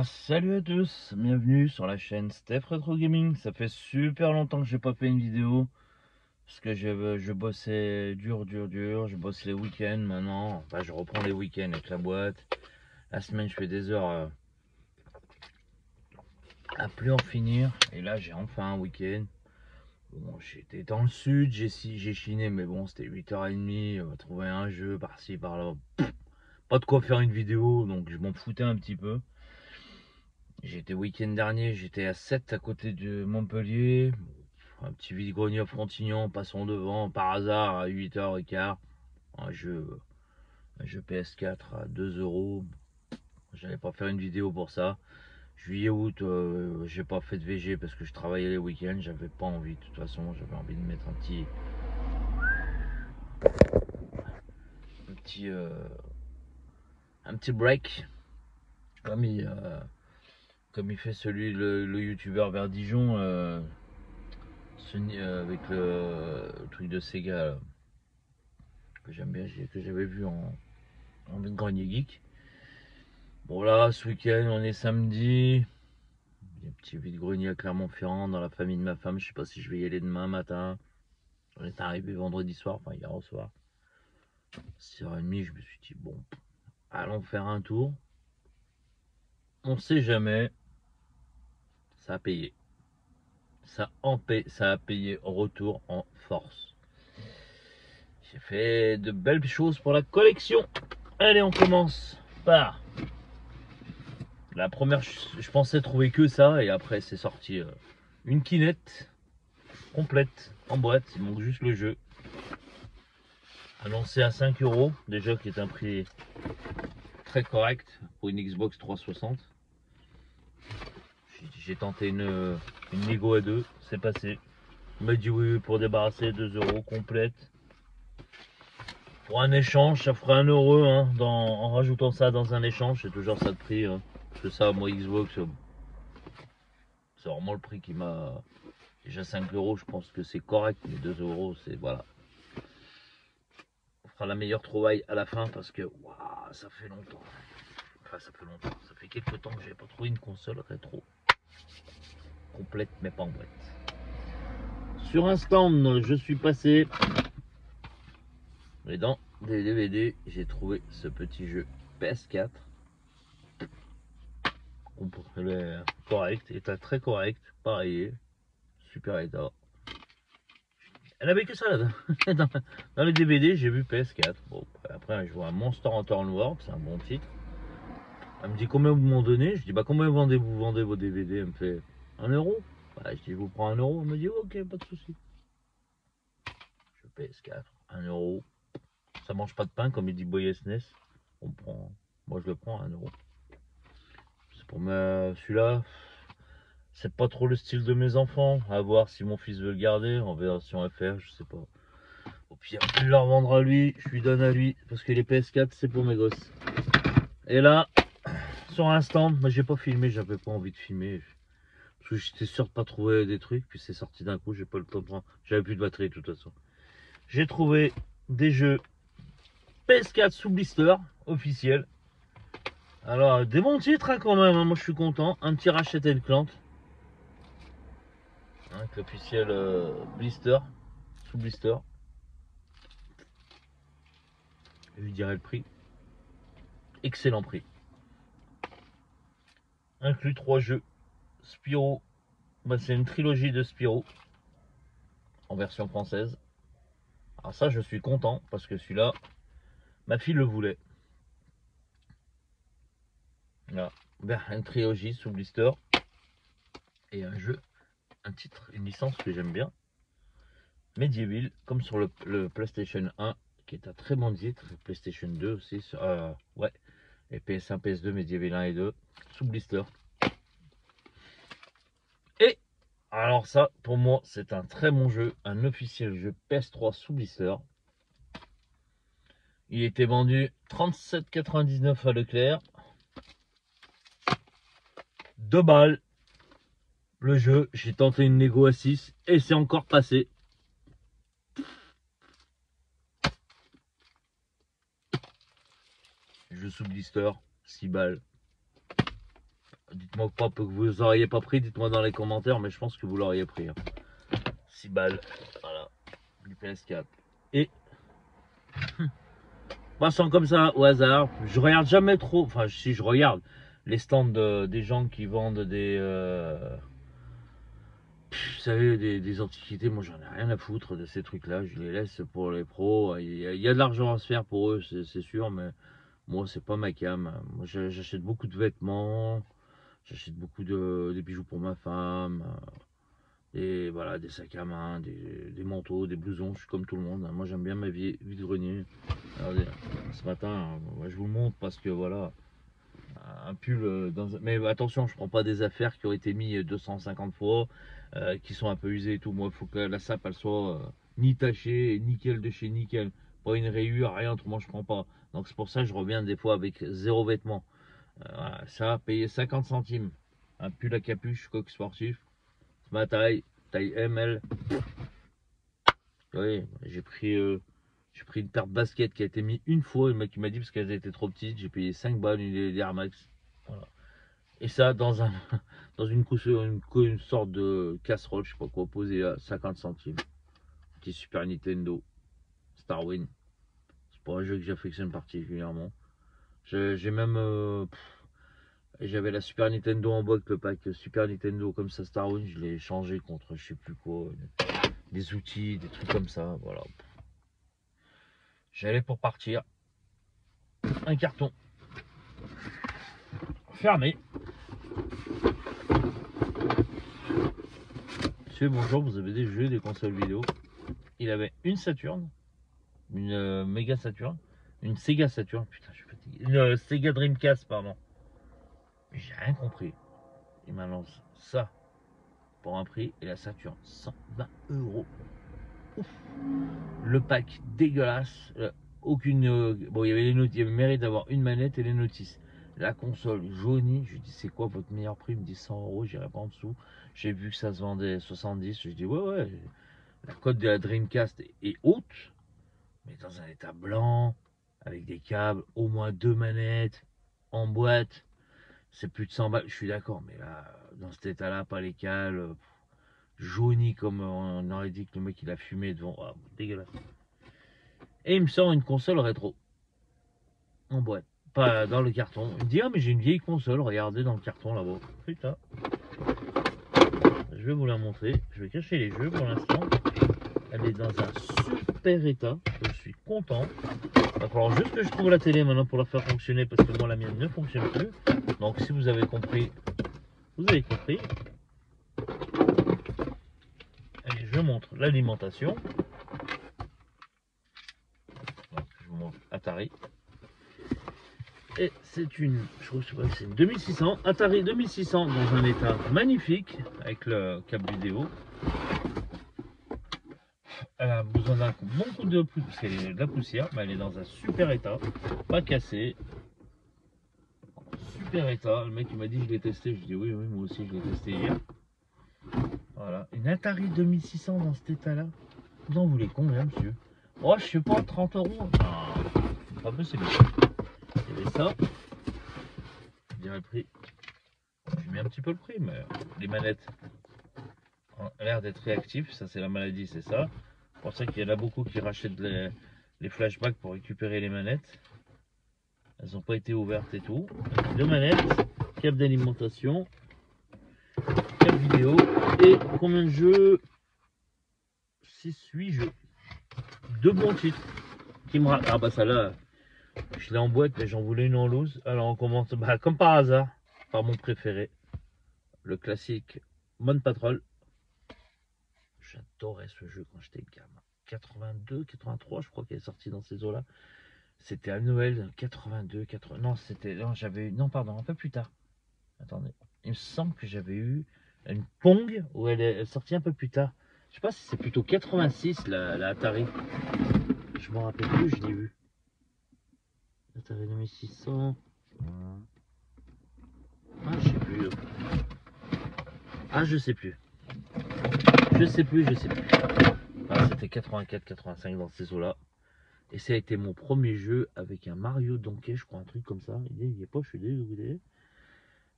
Salut à tous, bienvenue sur la chaîne Steph Retro Gaming. Ça fait super longtemps que j'ai pas fait une vidéo parce que je bossais dur. Je bosse les week-ends maintenant. Enfin, je reprends les week-ends avec la boîte. La semaine, je fais des heures à plus en finir. Et là, j'ai enfin un week-end. Bon, j'étais dans le sud, j'ai chiné, mais bon, c'était 8h30. On va trouver un jeu par-ci, par-là. Pas de quoi faire une vidéo, donc je m'en foutais un petit peu. J'étais week-end dernier, j'étais à 7 à côté de Montpellier. Un petit vide-grenier à Frontignan, passons devant par hasard à 8h15. Un jeu PS4 à 2 euros. J'allais pas faire une vidéo pour ça. Juillet, août, j'ai pas fait de VG parce que je travaillais les week-ends. J'avais pas envie, de toute façon, j'avais envie de mettre un petit, un petit break. Comme il, euh, comme il fait celui, le youtubeur vers Dijon, avec le truc de Sega là, que j'aime bien, que j'avais vu en grenier geek. Bon là, ce week-end, on est samedi. Il y a un petit vide-grenier à Clermont-Ferrand dans la famille de ma femme. Je sais pas si je vais y aller demain matin. On est arrivé vendredi soir, enfin hier au soir. 6h30, je me suis dit, bon, allons faire un tour. On sait jamais. Ça a payé. Ça a payé au retour en force. J'ai fait de belles choses pour la collection. Allez, on commence par la première. Je pensais trouver que ça, et après c'est sorti une Kinect complète en boîte. Il manque juste le jeu. Annoncé à 5 euros, déjà qui est un prix très correct pour une Xbox 360. J'ai tenté une négo à deux, c'est passé. Il m'a dit oui pour débarrasser 2 euros complète. Pour un échange, ça ferait 1 euro hein, en rajoutant ça dans un échange, c'est toujours ça de prix. Hein. Parce que ça, moi Xbox, c'est vraiment le prix qui m'a. Déjà 5 euros, je pense que c'est correct, mais 2 euros, c'est voilà. On fera la meilleure trouvaille à la fin parce que waouh, ça fait longtemps. Enfin, ça fait longtemps. Ça fait quelques temps que j'avais pas trouvé une console rétro complète, mais pas en boîte. Sur un stand, je suis passé et dans des DVD, j'ai trouvé ce petit jeu PS4. Correct, état très correct, pareil, super état. Elle avait que ça là dans les DVD, j'ai vu PS4. Bon, après, je vois un Monster Hunter World, c'est un bon titre. Elle me dit combien vous m'en donnez. Je dis bah combien vous vendez vos DVD. Elle me fait 1 euro. Bah, je dis je vous prends 1 euro. Elle me dit ok, pas de souci. Je PS4, 1 euro. Ça mange pas de pain comme il dit Boy SNES. On prend. Moi je le prends à 1 euro. C'est pour celui-là. C'est pas trop le style de mes enfants. À voir si mon fils veut le garder en version FR, je sais pas. Au pire, je leur vendre à lui, je lui donne à lui. Parce que les PS4, c'est pour mes gosses. Et là, sur un stand, moi j'ai pas filmé, j'avais pas envie de filmer. Parce que j'étais sûr de pas trouver des trucs, puis c'est sorti d'un coup, j'ai pas le temps de prendre. J'avais plus de batterie de toute façon. J'ai trouvé des jeux PS4 sous blister, officiel. Alors, des bons titres hein, quand même, hein. Moi je suis content. Un petit Ratchet Clank, hein, avec l'officiel blister, sous blister. Je lui dirai le prix. Excellent prix. Inclus 3 jeux. Spyro, bah, c'est une trilogie de Spyro en version française. Alors ça je suis content parce que celui-là, ma fille le voulait. Voilà. Ben, une trilogie sous blister et un jeu, un titre, une licence que j'aime bien. Medieval, comme sur le PlayStation 1, qui est un très bon titre. PlayStation 2 aussi, ouais. Et PS1, PS2, Medieval 1 et 2, sous blister. Et alors ça, pour moi, c'est un très bon jeu, un officiel jeu PS3 sous blister. Il était vendu 37,99 à Leclerc. 2 balles. Le jeu, j'ai tenté une négo à 6 et c'est encore passé. Jeu sous blister, 6 balles. Dites-moi pas que vous auriez pas pris, dites-moi dans les commentaires, mais je pense que vous l'auriez pris. Hein. 6 balles, voilà, du PS4. Et passant comme ça au hasard, je regarde jamais trop, enfin si je regarde les stands des gens qui vendent des, vous savez, des antiquités, moi j'en ai rien à foutre de ces trucs-là, je les laisse pour les pros. Il y a de l'argent à se faire pour eux, c'est sûr, mais moi c'est pas ma cam. Moi j'achète beaucoup de vêtements, j'achète beaucoup des bijoux pour ma femme, et voilà, des sacs à main, des manteaux, des blousons, je suis comme tout le monde. Moi j'aime bien ma vie de grenier. Regardez, ce matin, je vous le montre parce que voilà, un pull mais attention, je prends pas des affaires qui ont été mis 250 fois, qui sont un peu usées et tout. Moi, il faut que la sape elle soit ni tachée, nickel de chez nickel, pas une rayure, rien, autrement je prends pas. Donc c'est pour ça que je reviens des fois avec zéro vêtement. Voilà, ça, payer 50 centimes. Un pull à capuche, coq sportif, c'est ma taille, taille ML. Oui, j'ai pris une paire de baskets qui a été mise une fois. Le mec il m'a dit parce qu'elles étaient trop petites, j'ai payé 5 balles, une Air Max. Voilà. Et ça dans un dans une sorte de casserole, je sais pas quoi, posée à 50 centimes. Petit Super Nintendo, Starwing. C'est pas un jeu que j'affectionne particulièrement. J'ai même j'avais la Super Nintendo en boîte, le pack Super Nintendo comme ça Starwing, je l'ai changé contre je sais plus quoi, des outils, des trucs comme ça, voilà. J'allais pour partir. Un carton fermé. Monsieur, bonjour, vous avez des jeux, des consoles vidéo. Il avait une Saturn, une Mega Saturn, une Sega Saturn, putain, je suis fatigué. Une Sega Dreamcast, pardon. Mais j'ai rien compris. Il m'annonce ça pour un prix et la Saturn 120 euros. Ouf. Le pack dégueulasse. Aucune. Bon, il y avait les notices, il y avait le mérite d'avoir une manette et les notices. La console jaunie, je lui dis c'est quoi votre meilleur prix? Il me dit 100 euros, j'irai pas en dessous. J'ai vu que ça se vendait 70, je dis ouais, la cote de la Dreamcast est haute, mais dans un état blanc, avec des câbles, au moins deux manettes, en boîte, c'est plus de 100 balles, je suis d'accord, mais là, dans cet état-là, pas les câbles, jauni comme on aurait dit que le mec il a fumé devant, oh, dégueulasse. Et il me sort une console rétro, en boîte, pas dans le carton. Il me dit ah mais j'ai une vieille console, regardez dans le carton là-bas. Putain, je vais vous la montrer, je vais cacher les jeux pour l'instant. Elle est dans un super état, je suis content. Il va falloir juste que je trouve la télé maintenant pour la faire fonctionner parce que moi la mienne ne fonctionne plus. Donc si vous avez compris, vous avez compris. Allez, je montre l'alimentation. Je vous montre Atari. Et c'est une, je trouve que c'est une 2600, Atari 2600 dans un état magnifique avec le câble vidéo. Elle a besoin d'un bon coup de poussière parce qu'elle est de la poussière, mais elle est dans un super état, pas cassée. Super état, le mec il m'a dit je l'ai testé, je dis oui moi aussi je l'ai testé hier. Voilà, une Atari 2600 dans cet état là, vous en voulez combien monsieur? Oh je sais pas, 30 euros. Non, pas possible. Il y avait ça, je dirais le prix, j'ai mis un petit peu le prix, mais les manettes ont l'air d'être réactives, ça c'est la maladie, c'est ça. C'est pour ça qu'il y en a beaucoup qui rachètent les flashbacks pour récupérer les manettes. Elles n'ont pas été ouvertes et tout. Deux manettes, câble d'alimentation, câble vidéo et combien de jeux? 6-8 jeux. Deux bons titres. Qui me ah bah ça là, je l'ai en boîte mais j'en voulais une en loose. Alors on commence comme par hasard, par mon préféré. Le classique Mon Patrol. J'adorais ce jeu quand j'étais gamin. 82, 83 je crois qu'il est sorti dans ces eaux-là. C'était à Noël 82, 80. Non, c'était. Non, j'avais eu. Non, pardon, un peu plus tard. Attendez. Il me semble que j'avais eu une Pong où elle est sortie un peu plus tard. Je sais pas si c'est plutôt 86 la Atari. Je m'en rappelle plus, je l'ai vu. Atari 2600. Ah, je sais plus. Ah, je sais plus. Je sais plus. Ah, c'était 84, 85 dans ces eaux-là. Et ça a été mon premier jeu avec un Mario Donkey, je crois, un truc comme ça. Il est pas, je suis désolé.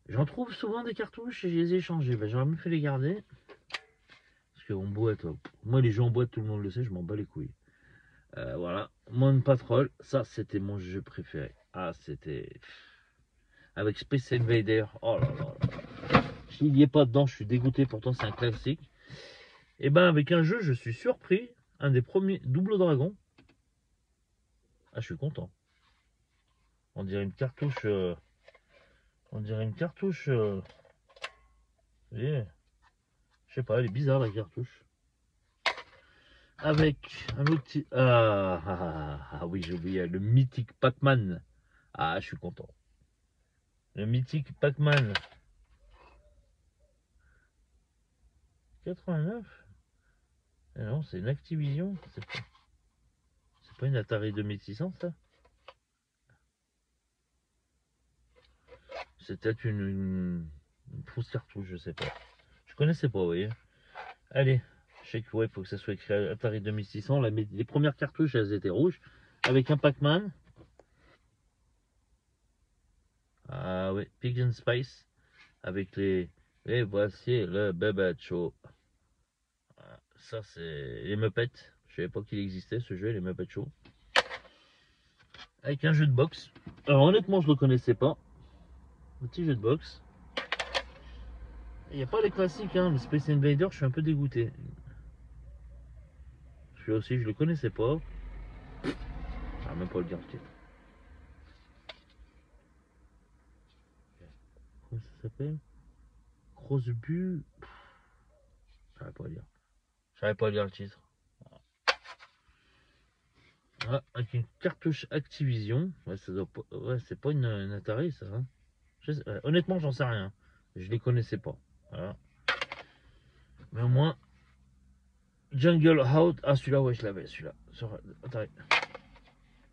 J'en trouve souvent des cartouches et je les ai échangées. Ben, j'aurais mieux fait les garder. Parce qu'en boîte, moi les jeux en boîte, tout le monde le sait, je m'en bats les couilles. Voilà, Moon Patrol, ça c'était mon jeu préféré. Ah, c'était avec Space Invader. Oh là là. S'il n'y est pas dedans, je suis dégoûté. Pourtant, c'est un classique. Et ben, avec un jeu, je suis surpris. Un des premiers, Double Dragon. Ah, je suis content. On dirait une cartouche. On dirait une cartouche. Vous voyez, je sais pas, elle est bizarre la cartouche. Avec un outil. Oui, j'ai oublié. Le mythique Pac-Man. Ah, je suis content. Le mythique Pac-Man. 89. Eh non, c'est une Activision. C'est pas une Atari 2600, ça. C'est peut-être une fausse cartouche, je sais pas. Je connaissais pas, vous voyez. Allez, je sais que ouais, faut que ça soit écrit Atari 2600. Les premières cartouches, elles étaient rouges. Avec un Pac-Man. Ah oui, Pig and Spice. Avec les. Et voici le Bébé Show. Ça, c'est les Muppets. Je savais pas qu'il existait ce jeu, les Muppet Show. Avec un jeu de boxe. Alors, honnêtement, je le connaissais pas. Un petit jeu de boxe. Il n'y a pas les classiques, hein. Le Space Invader, je suis un peu dégoûté. Celui aussi, je le connaissais pas. Je même pas le dire le titre. Comment ça s'appelle? Crossbu. Je savais pas dire. Je savais pas dire le titre. Ah, avec une cartouche Activision. Ouais, ça doit pas... ouais, c'est pas une Atari, ça. Hein. Honnêtement, j'en sais rien. Je les connaissais pas. Voilà. Mais au moins, Jungle Out. Ah, celui-là, ouais, je l'avais, celui-là. Attendez.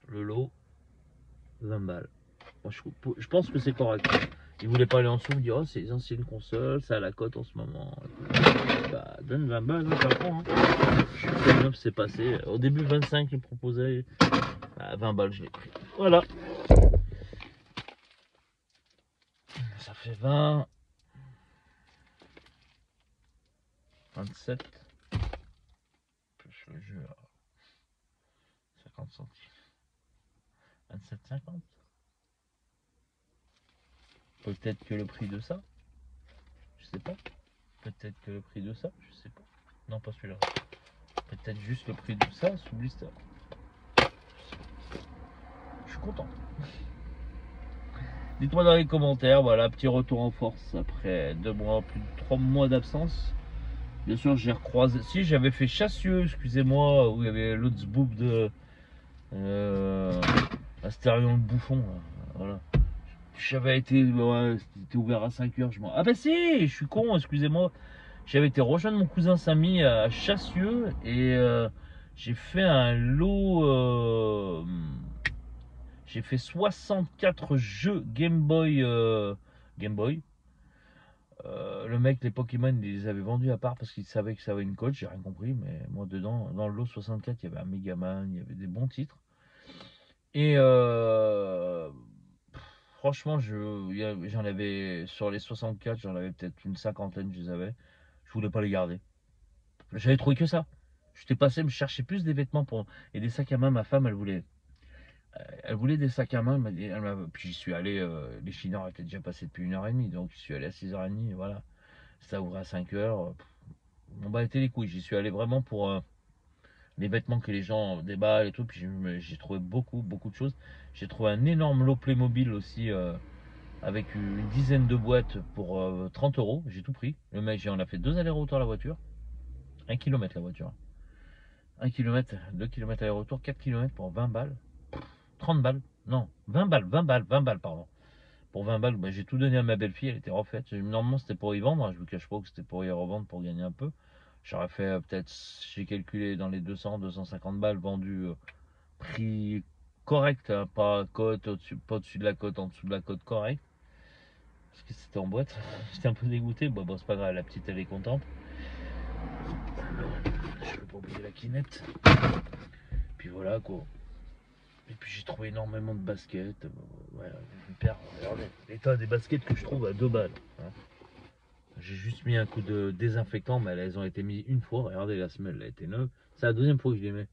Le lot, 20 balles. Moi, je pense que c'est correct. Il voulait pas aller en dessous, il me dit, oh, c'est les anciennes consoles, ça a la cote en ce moment. Bah, donne 20 balles, hein, ça prend. Hein. Je suis très bien, c'est passé. Au début, 25, il me proposait. Bah, 20 balles, je l'ai pris. Voilà. Ça fait 20. 27. Plus le jeu à 50 centimes. 27,50. Peut-être que le prix de ça. Je sais pas. Peut-être que le prix de ça. Je sais pas. Non, pas celui-là. Peut-être juste le prix de ça sous blister. Je suis content. Dites-moi dans les commentaires, voilà, petit retour en force après 2 mois, plus de 3 mois d'absence. Bien sûr, j'ai recroisé. Si, j'avais fait Chassieux, excusez-moi, où il y avait l'autre zboob de Astérion le bouffon. Là. Voilà. J'avais été. Ouais, c'était ouvert à 5h. Ah, bah si, je suis con, excusez-moi. J'avais été rejoindre mon cousin Samy à Chassieux et j'ai fait un lot. J'ai fait 64 jeux Game Boy. Game Boy. Le mec, les Pokémon, il les avait vendus à part parce qu'il savait que ça avait une cote. J'ai rien compris, mais moi, dedans, dans le lot 64, il y avait un Megaman, il y avait des bons titres. Et franchement, j'en avais sur les 64, j'en avais peut-être une cinquantaine, je les avais. Je voulais pas les garder. J'avais trouvé que ça. J'étais passé me chercher plus des vêtements et des sacs à main. Ma femme, elle voulait des sacs à main. Puis j'y suis allé. Les chineurs étaient déjà passés depuis 1h30, donc je suis allé à 6h30. Et voilà, ça ouvrait à 5h. On battait les couilles. J'y suis allé vraiment pour les vêtements que les gens déballent et tout. Puis j'ai trouvé beaucoup de choses. J'ai trouvé un énorme lot Playmobil aussi. Avec une dizaine de boîtes pour 30 euros. J'ai tout pris. Le mec, on a fait 2 allers-retours à la voiture. 1 km la voiture. 1 km, 2 km aller-retour, 4 km pour 20 balles. 30 balles. Non, 20 balles, 20 balles, pardon. Pour 20 balles, bah, j'ai tout donné à ma belle-fille, elle était refaite. Normalement, c'était pour y vendre. Je ne vous cache pas que c'était pour y revendre pour gagner un peu. J'aurais fait peut-être, j'ai calculé dans les 200, 250 balles vendues, prix correct, hein, pas cote, pas au-dessus de la cote, en dessous de la cote correct. Parce que c'était en boîte. J'étais un peu dégoûté. Bon, c'est pas grave, la petite elle est contente. Je peux pas oublier la quinette. Puis voilà quoi. Et puis j'ai trouvé énormément de baskets. Ouais, une paire, regardez, l'état des baskets que je trouve à 2 balles. Hein. J'ai juste mis un coup de désinfectant, mais elles ont été mises une fois. Regardez, la semelle, elle a été neuve. C'est la deuxième fois que je les mets.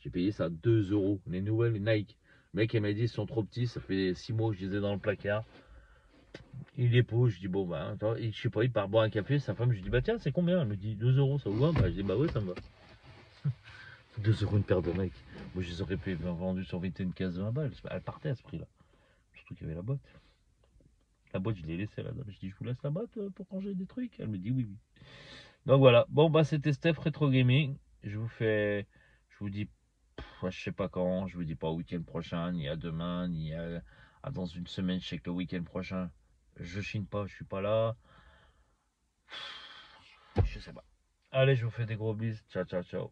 J'ai payé ça 2 euros. Les nouvelles Nike. Le mec, il m'a dit, ils sont trop petits. Ça fait 6 mois que je les ai dans le placard. Il les pose. Je dis, bon, bah, attends. Et je sais pas, il part boire un café. Sa femme, je lui dis, bah, tiens, c'est combien? Elle me dit, 2 euros, ça vous va? Bah, je dis, bah, ouais, ça me va. 2 euros une paire de Nike. Moi, je les aurais pu vendu sur Vinted 15-20 balles. Elle partait à ce prix-là. Surtout qu'il y avait la boîte. La boîte, je l'ai laissée à la dame. Je dis, je vous laisse la boîte pour ranger des trucs. Elle me dit, oui, oui. Donc voilà. Bon, bah, c'était Steph Retro Gaming. Je vous dis, je sais pas quand. Je vous dis pas au week-end prochain, ni à demain, ni à dans une semaine. Je sais que le week-end prochain, je chine pas, je suis pas là. Je sais pas. Allez, je vous fais des gros bisous. Ciao, ciao, ciao.